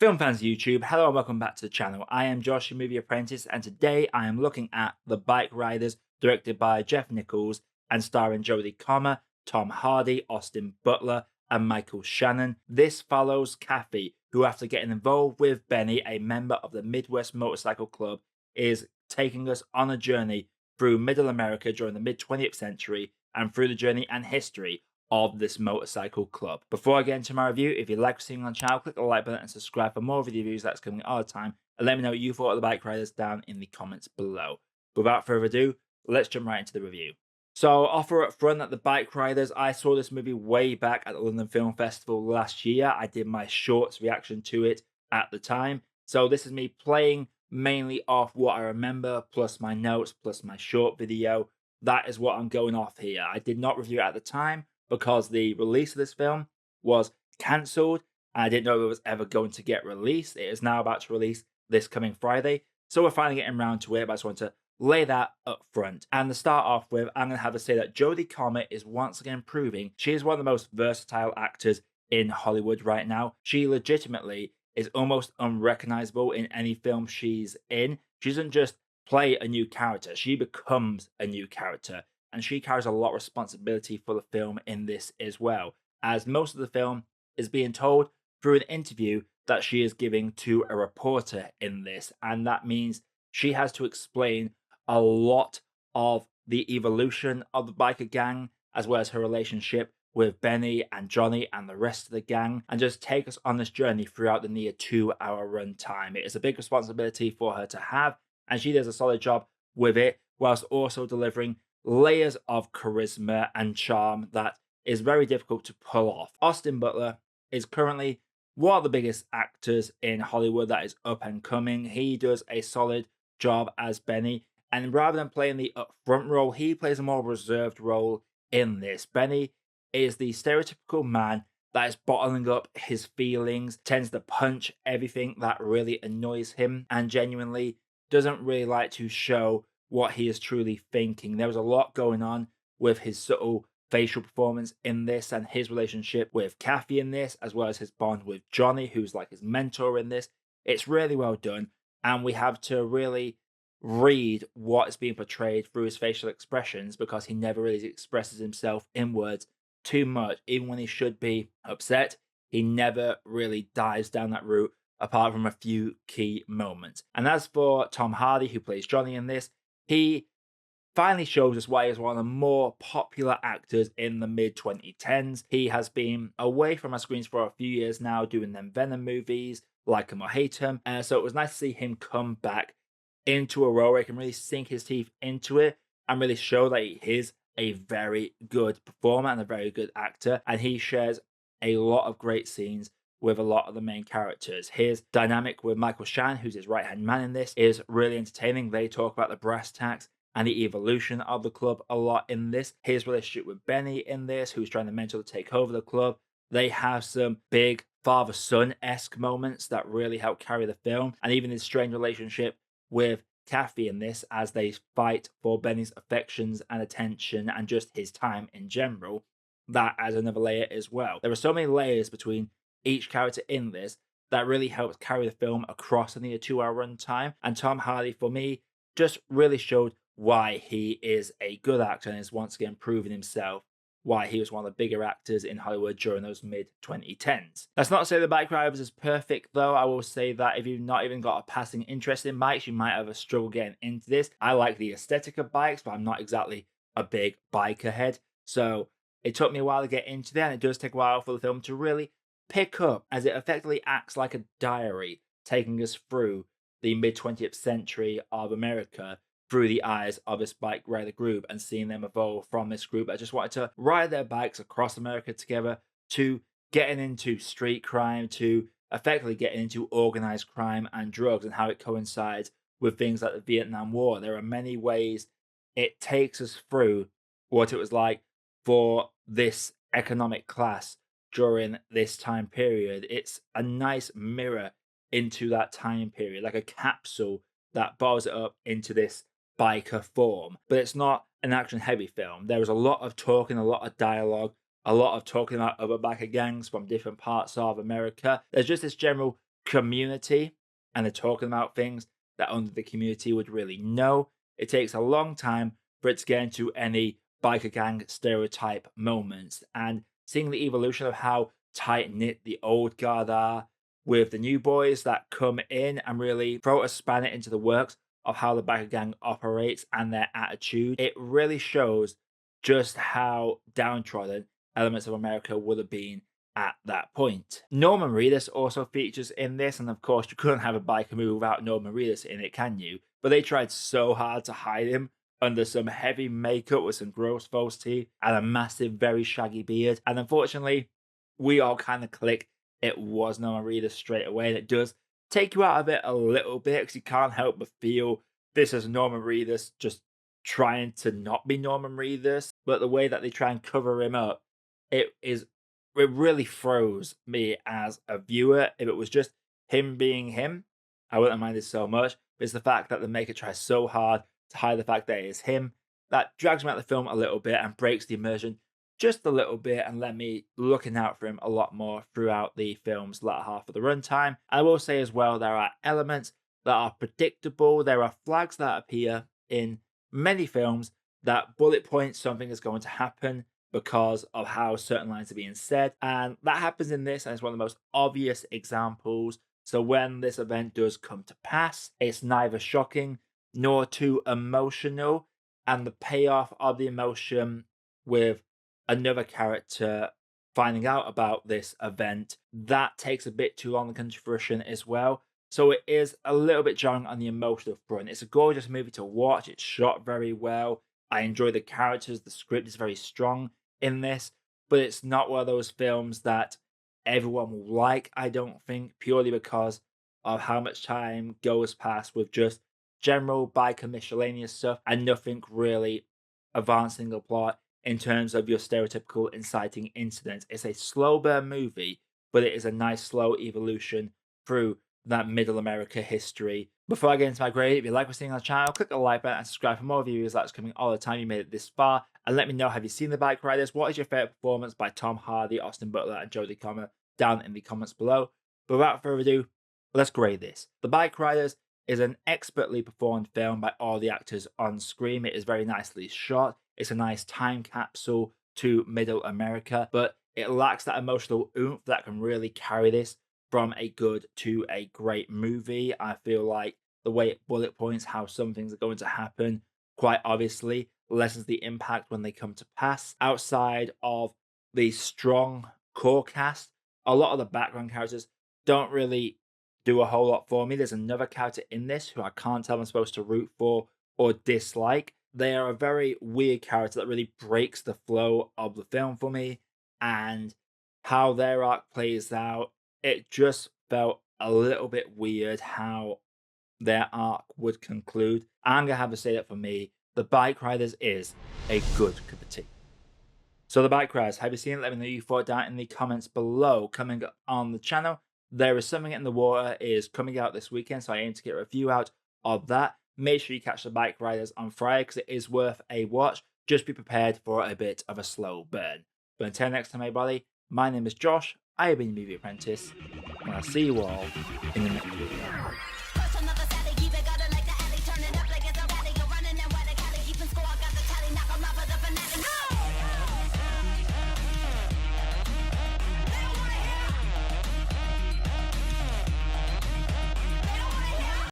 Film fans YouTube, hello and welcome back to the channel. I am Josh, your Movie Apprentice, and today I am looking at The Bikeriders, directed by Jeff Nichols and starring Jodie Comer, Tom Hardy, Austin Butler, and Michael Shannon. This follows Kathy, who after getting involved with Benny, a member of the Midwest Motorcycle Club, is taking us on a journey through Middle America during the mid-20th century and through the journey and history of this motorcycle club. Before I get into my review, if you like seeing on the channel, click the like button and subscribe for more video reviews that's coming all the time, and let me know what you thought of the Bikeriders down in the comments below. Without further ado, let's jump right into the review. So, offer up front that the Bikeriders, I saw this movie way back at the London Film Festival last year. I did my shorts reaction to it at the time. So this is me playing mainly off what I remember, plus my notes, plus my short video. That is what I'm going off here. I did not review it at the time, because the release of this film was cancelled. I didn't know it was ever going to get released. It is now about to release this coming Friday. So we're finally getting around to it, but I just want to lay that up front. And to start off with, I'm going to have to say that Jodie Comer is once again proving she is one of the most versatile actors in Hollywood right now. She legitimately is almost unrecognizable in any film she's in. She doesn't just play a new character, she becomes a new character. And she carries a lot of responsibility for the film in this as well, as most of the film is being told through an interview that she is giving to a reporter in this. And that means she has to explain a lot of the evolution of the biker gang, as well as her relationship with Benny and Johnny and the rest of the gang, and just take us on this journey throughout the near 2-hour runtime. It is a big responsibility for her to have, and she does a solid job with it, whilst also delivering layers of charisma and charm that is very difficult to pull off. Austin Butler is currently one of the biggest actors in Hollywood that is up and coming. He does a solid job as Benny, and rather than playing the upfront role, he plays a more reserved role in this. Benny is the stereotypical man that is bottling up his feelings, tends to punch everything that really annoys him, and genuinely doesn't really like to show what he is truly thinking. There was a lot going on with his subtle facial performance in this, and his relationship with Kathy in this, as well as his bond with Johnny, who's like his mentor in this. It's really well done, and we have to really read what is being portrayed through his facial expressions, because he never really expresses himself in words too much. Even when he should be upset, he never really dives down that route, apart from a few key moments. And as for Tom Hardy, who plays Johnny in this, he finally shows us why he's one of the more popular actors in the mid-2010s. He has been away from our screens for a few years now, doing them Venom movies, Like 'em or Hate 'em. So it was nice to see him come back into a role where he can really sink his teeth into it and really show that he is a very good performer and a very good actor. And he shares a lot of great scenes with a lot of the main characters. His dynamic with Michael Shannon, who's his right-hand man in this, is really entertaining. They talk about the brass tacks and the evolution of the club a lot in this. His relationship with Benny in this, who's trying to mentally take over the club. They have some big father-son-esque moments that really help carry the film. And even his strange relationship with Kathy in this, as they fight for Benny's affections and attention and just his time in general. That adds another layer as well. There are so many layers between each character in this that really helps carry the film across in the 2-hour runtime. And Tom Hardy, for me, just really showed why he is a good actor and is once again proving himself why he was one of the bigger actors in Hollywood during those mid-2010s. That's not to say the Bikeriders is perfect, though. I will say that if you've not even got a passing interest in bikes, you might have a struggle getting into this. I like the aesthetic of bikes, but I'm not exactly a big biker head. So it took me a while to get into that, and it does take a while for the film to really pick up, as it effectively acts like a diary, taking us through the mid-20th century of America through the eyes of this bike rider group, and seeing them evolve from this group that just wanted to ride their bikes across America together, to getting into street crime, to effectively getting into organized crime and drugs, and how it coincides with things like the Vietnam War. There are many ways it takes us through what it was like for this economic class during this time period. It's a nice mirror into that time period, like a capsule that bottles it up into this biker form. But it's not an action heavy film. There is a lot of talking, a lot of dialogue, a lot of talking about other biker gangs from different parts of America. There's just this general community and they're talking about things that only the community would really know. It takes a long time for it to get into any biker gang stereotype moments. And seeing the evolution of how tight knit the old guard are with the new boys that come in and really throw a spanner into the works of how the biker gang operates and their attitude, it really shows just how downtrodden elements of America would have been at that point. Norman Reedus also features in this, and of course, you couldn't have a biker movie without Norman Reedus in it, can you? But they tried so hard to hide him under some heavy makeup with some gross false teeth and a massive, very shaggy beard. And unfortunately, we all kind of click it was Norman Reedus straight away. And it does take you out of it a little bit because you can't help but feel this is Norman Reedus just trying to not be Norman Reedus. But the way that they try and cover him up, it really throws me as a viewer. If it was just him being him, I wouldn't have minded so much. But it's the fact that the maker tries so hard to hide the fact that it is him that drags me out of the film a little bit and breaks the immersion just a little bit and let me looking out for him a lot more throughout the film's latter half of the runtime. I will say as well, there are elements that are predictable. There are flags that appear in many films that bullet point something is going to happen because of how certain lines are being said. And that happens in this, and it's one of the most obvious examples. So when this event does come to pass, it's neither shocking nor too emotional. And the payoff of the emotion with another character finding out about this event, that takes a bit too long to come to fruition as well. So it is a little bit jarring on the emotional front. It's a gorgeous movie to watch. It's shot very well. I enjoy the characters. The script is very strong in this, but it's not one of those films that everyone will like, I don't think, purely because of how much time goes past with just general biker miscellaneous stuff and nothing really advancing the plot in terms of your stereotypical inciting incidents. It's a slow burn movie, but it is a nice slow evolution through that middle America history. Before I get into my grade, if you like what you're seeing on the channel, click the like button and subscribe for more videos that's coming all the time. You made it this far, and let me know, have you seen the Bikeriders? What is your favorite performance by Tom Hardy, Austin Butler, and Jodie Comer down in the comments below. But without further ado, let's grade this. The Bikeriders is an expertly performed film by all the actors on screen. It is very nicely shot. It's a nice time capsule to middle America, but it lacks that emotional oomph that can really carry this from a good to a great movie. I feel like the way it bullet points how some things are going to happen quite obviously lessens the impact when they come to pass. Outside of the strong core cast, a lot of the background characters don't really do a whole lot for me. There's another character in this who I can't tell I'm supposed to root for or dislike. They are a very weird character that really breaks the flow of the film for me, and how their arc plays out, it just felt a little bit weird how their arc would conclude. I'm gonna have to say that for me, the Bikeriders is a good cup of tea. So the Bikeriders, have you seen it? Let me know your thought down in the comments below. Coming up on the channel, There Is Something in the Water is coming out this weekend, so I aim to get a review out of that. Make sure you catch the Bikeriders on Friday because it is worth a watch. Just be prepared for a bit of a slow burn. But until next time, everybody, my name is Josh. I have been Movie Apprentice, and I'll see you all in the next video.